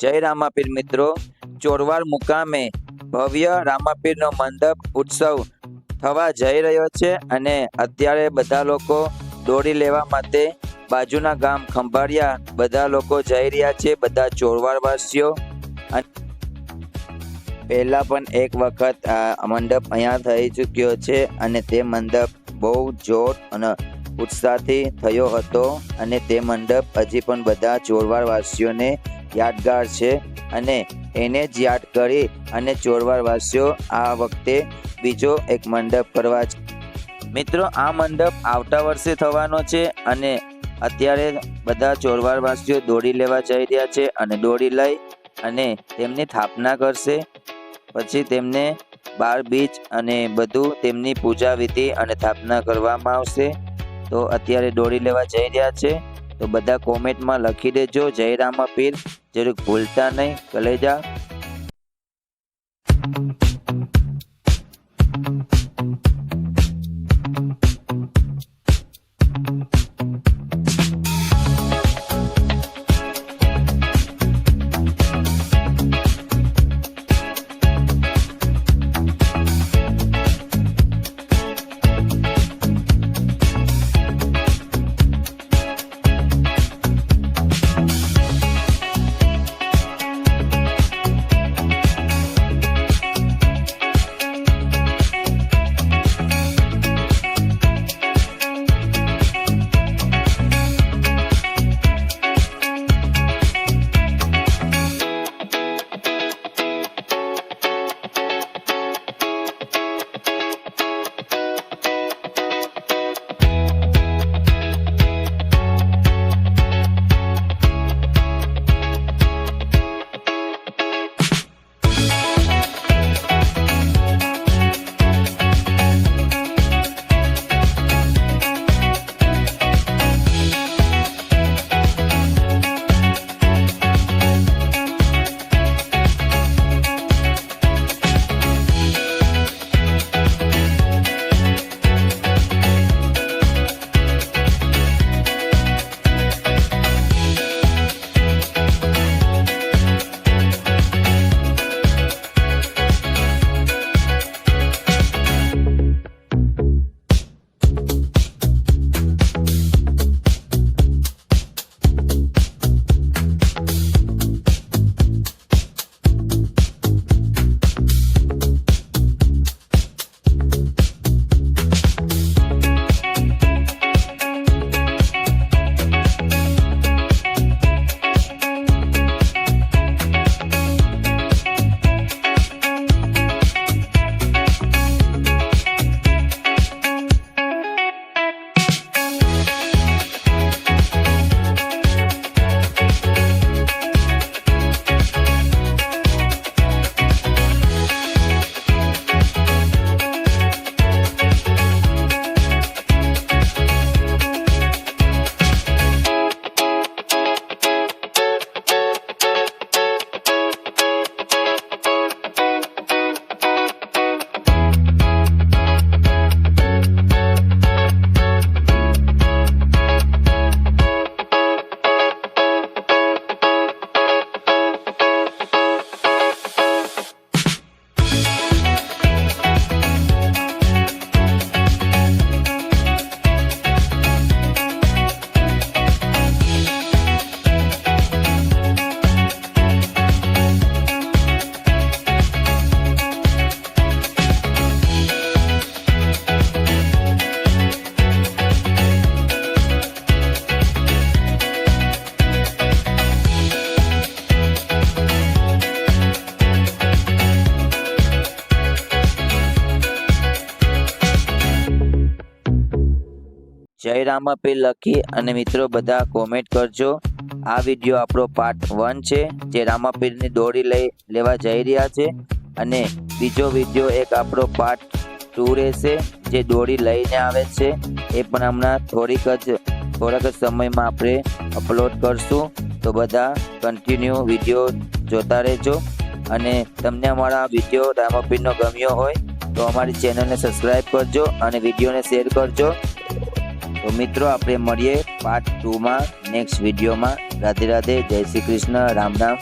જય રામાપીર મિત્રો, ચોરવાડ મુકામે ભવ્ય રામાપીરનો મંડપ ઉત્સવ થવા જઈ રહ્યો છે અને અત્યારે બધા લોકો દોડી લેવા માટે બાજુના ગામ ખંભાળિયા બધા લોકો જઈ રહ્યા છે, બધા ચોરવાડવાસીઓ। પહેલા પણ એક વખત આ મંડપ અહીંયા થઈ ચૂક્યો છે અને તે મંડપ બહુ જોર અને ઉત્સાહથી થયો હતો અને તે મંડપ હજી પણ બધા ચોરવાડવાસીઓને યાદગાર છે અને એને જ યાદ કરી અને ચોરવાડવાસીઓ આ વખતે બીજો એક મંડપ કરવા છે। મિત્રો, આ મંડપ આવતા વર્ષે થવાનો છે અને અત્યારે બધા ચોરવાડવાસીઓ દોડી લેવા જઈ રહ્યા છે અને દોડી લઈ અને તેમની સ્થાપના કરશે। પછી તેમને 12 બીજ અને બધું તેમની પૂજા વિધિ અને સ્થાપના કરવામાં આવશે। તો અત્યારે દોડી લેવા જઈ રહ્યા છે, તો બધા કોમેન્ટમાં લખી દેજો જય રામાપીર, જરૂર ભૂલતા નહીં કલેજા। જય રામાપીર લખી અને મિત્રો બધા કોમેન્ટ કરજો। આ વિડીયો આપણો પાર્ટ 1 છે, જે રામાપીરની દોડી લેવા જઈ રહ્યા છે અને બીજો વિડીયો એક આપણો પાર્ટ 2 રહેશે, જે દોડી લઈને આવે છે। એ પણ હમણાં થોડાક જ સમયમાં આપણે અપલોડ કરશું, તો બધા કન્ટિન્યુ વિડીયો જોતા રહેજો। અને તમને અમારા વિડીયો રામાપીરનો ગમ્યો હોય તો અમારી ચેનલને સબસ્ક્રાઈબ કરજો અને વિડીયોને શેર કરજો। તો મિત્રો, આપણે મળીએ પાર્ટ 2 માં નેક્સ્ટ વિડીયોમાં। રાધે રાધે, જય શ્રી કૃષ્ણ, રામ રામ।